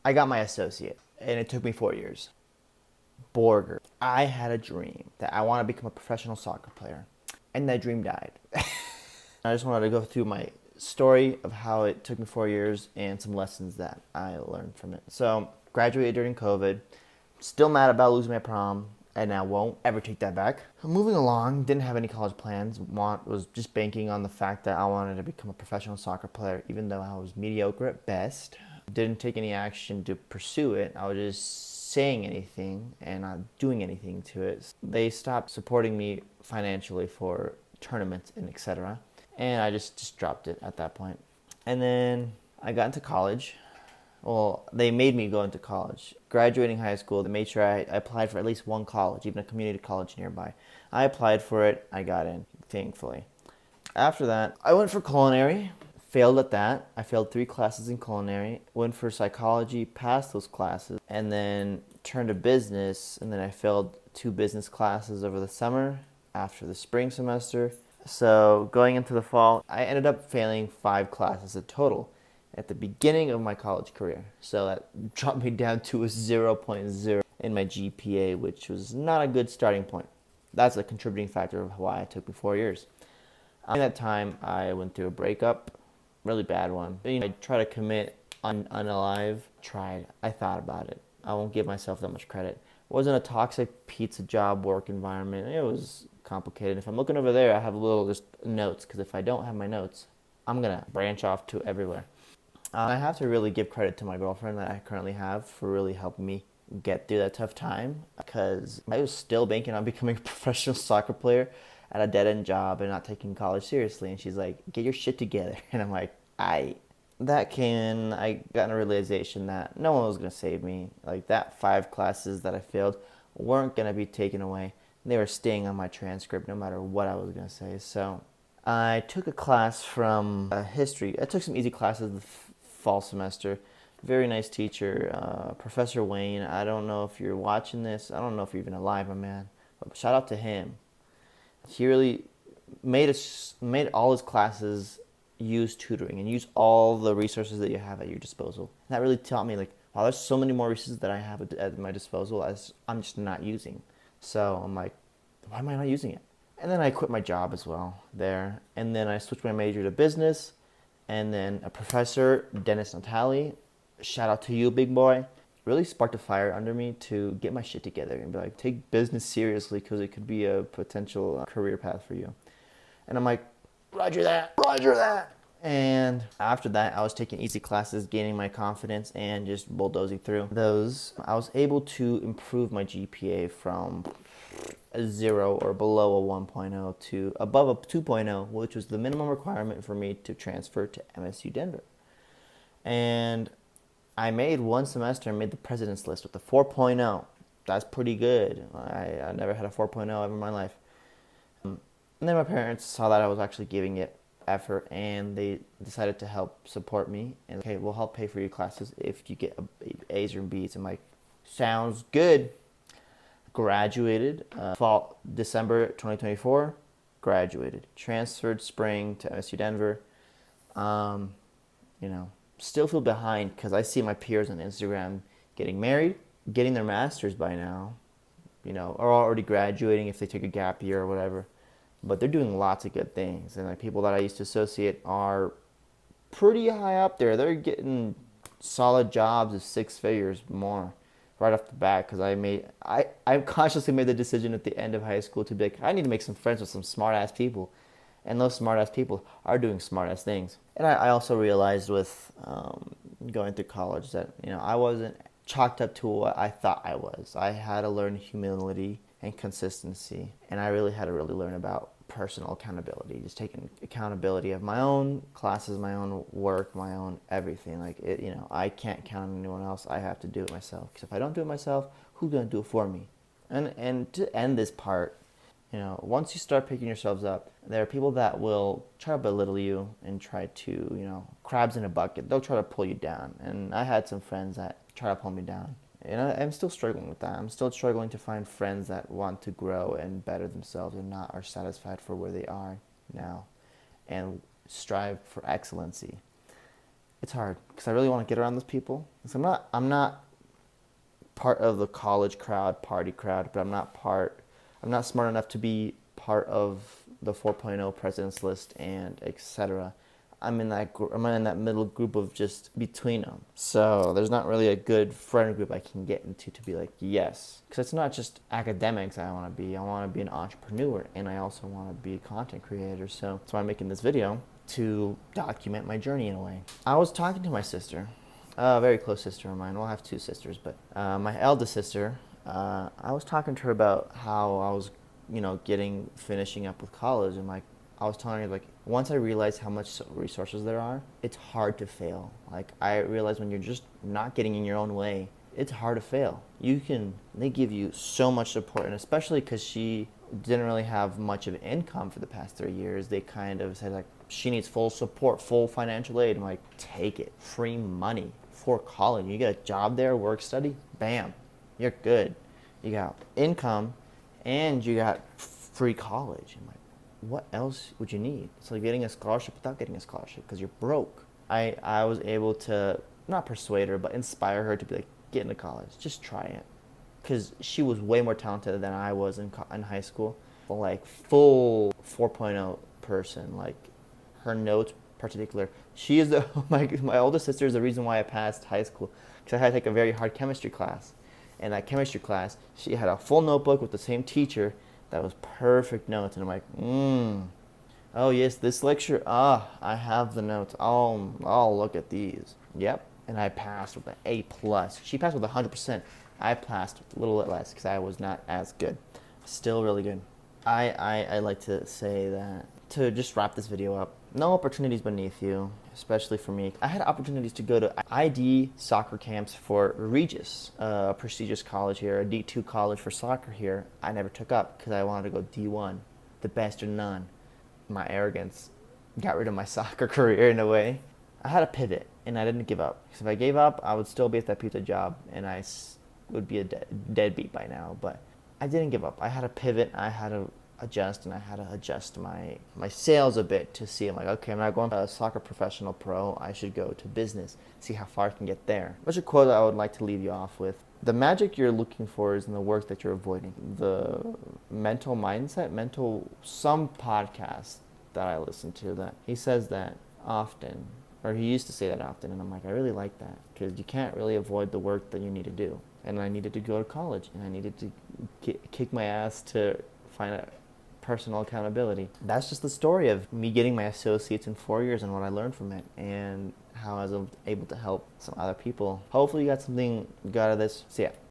I got my associate, and it took me 4 years. Borger. I had a dream that I want to become a professional soccer player, and that dream died. I just wanted to go through my story of how it took me 4 years and some lessons that I learned from it. So, graduated during COVID. Still mad about losing my prom, and I won't ever take that back. Moving along, didn't have any college plans. Was just banking on the fact that I wanted to become a professional soccer player, even though I was mediocre at best. Didn't take any action to pursue it. I was just saying anything and not doing anything to it. They stopped supporting me financially for tournaments and etc. And I just dropped it at that point. And then I got into college. Well, they made me go into college. Graduating high school, they made sure I applied for at least one college, even a community college nearby. I applied for it. I got in, thankfully. After that, I went for culinary, failed at that. I failed 3 classes in culinary, went for psychology, passed those classes, and then turned to business. And then I failed 2 business classes over the summer after the spring semester. So going into the fall, I ended up failing 5 classes in total at the beginning of my college career. So that dropped me down to a zero point 0 in my GPA, which was not a good starting point. That's a contributing factor of why it took me 4 years. In that time, I went through a breakup, really bad one. I tried to commit unalive. I thought about it. I won't give myself that much credit. It wasn't a toxic pizza job work environment. It was complicated. If I'm looking over there, I have a little just notes, because if I don't have my notes, I'm going to branch off to everywhere. I have to really give credit to my girlfriend that I currently have for really helping me get through that tough time, because I was still banking on becoming a professional soccer player at a dead-end job and not taking college seriously. And she's like, get your shit together. And I'm like, that came in, I got a realization that no one was going to save me. Like, that 5 classes that I failed weren't going to be taken away. They were staying on my transcript no matter what I was going to say. So I took a class from history. I took some easy classes the fall semester. Very nice teacher, Professor Wayne. I don't know if you're watching this. I don't know if you're even alive, my man. But shout out to him. He really made all his classes use tutoring and use all the resources that you have at your disposal. And that really taught me, like, wow, there's so many more resources that I have at my disposal as I'm just not using. So I'm like, why am I not using it? And then I quit my job as well there. And then I switched my major to business. And then a professor, Dennis Natali, shout out to you, big boy, really sparked a fire under me to get my shit together and be like, take business seriously, because it could be a potential career path for you. And I'm like, roger that, roger that. And after that, I was taking easy classes, gaining my confidence, and just bulldozing through those. I was able to improve my GPA from a 0 or below a 1.0 to above a 2.0, which was the minimum requirement for me to transfer to MSU Denver. And I made one semester and made the president's list with a 4.0. That's pretty good. I never had a 4.0 ever in my life. And then my parents saw that I was actually giving it effort, and they decided to help support me. And, okay, we'll help pay for your classes if you get A's or B's. I'm like, sounds good. Graduated fall December 2024. Graduated. Transferred spring to MSU Denver. Still feel behind because I see my peers on Instagram getting married, getting their masters by now, or already graduating if they took a gap year or whatever. But they're doing lots of good things. And like people that I used to associate are pretty high up there. They're getting solid jobs of 6 figures more right off the bat, because I consciously made the decision at the end of high school to be like, I need to make some friends with some smart ass people. And those smart ass people are doing smart ass things. And I also realized with going through college that I wasn't chalked up to what I thought I was. I had to learn humility and consistency, and I really had to learn about personal accountability, just taking accountability of my own classes, my own work, my own everything. Like I can't count on anyone else. I have to do it myself. Because if I don't do it myself, who's gonna do it for me? And to end this part, once you start picking yourselves up, there are people that will try to belittle you and try to, crabs in a bucket. They'll try to pull you down. And I had some friends that try to pull me down. And I'm still struggling with that. I'm still struggling to find friends that want to grow and better themselves and not are satisfied for where they are now and strive for excellency. It's hard because I really want to get around those people. So I'm not part of the college crowd, party crowd, but I'm not smart enough to be part of the 4.0 president's list and etc. I'm in that middle group of just between them. So there's not really a good friend group I can get into to be like, yes. Because it's not just academics I want to be. I want to be an entrepreneur, and I also want to be a content creator. So that's why I'm making this video, to document my journey in a way. I was talking to my sister, a very close sister of mine. Well, I have two sisters, but my eldest sister, I was talking to her about how I was, finishing up with college, and like I was telling her, like, once I realized how much resources there are, it's hard to fail. Like, I realized when you're just not getting in your own way, it's hard to fail. They give you so much support, and especially because she didn't really have much of income for the past 3 years, they kind of said, like, she needs full support, full financial aid. I'm like, take it. Free money for college. You get a job there, work, study, bam, you're good. You got income, and you got free college. I'm like, what else would you need? It's like getting a scholarship without getting a scholarship because you're broke. I was able to not persuade her, but inspire her to be like, get into college. Just try it. Because she was way more talented than I was in high school. Like, full 4.0 person. Like, her notes particular. She is my oldest sister is the reason why I passed high school. Because I had to take a very hard chemistry class. And that chemistry class, she had a full notebook with the same teacher that was perfect notes. And I'm like, oh yes, this lecture, I have the notes. I'll look at these. Yep. And I passed with an A+. She passed with 100%. I passed a little bit less because I was not as good. Still really good. I like to say that, to just wrap this video up, no opportunities beneath you, especially for me. I had opportunities to go to ID soccer camps for Regis, a prestigious college here, a D2 college for soccer here. I never took up because I wanted to go D1, the best or none. My arrogance got rid of my soccer career in a way. I had a pivot, and I didn't give up. Because if I gave up, I would still be at that pizza job, and I would be a deadbeat by now. But I didn't give up. I had to pivot. I had to adjust, and I had to adjust my sales a bit to see. I'm like, okay, I'm not going to a soccer professional pro. I should go to business, see how far I can get there. What's a quote I would like to leave you off with? The magic you're looking for is in the work that you're avoiding. The mental mindset, some podcast that I listen to, that he says that often, or he used to say that often, and I'm like, I really like that, because you can't really avoid the work that you need to do. And I needed to go to college, and I needed to kick my ass to find a personal accountability. That's just the story of me getting my associates in 4 years and what I learned from it, and how I was able to help some other people. Hopefully you got something good out of this. See ya.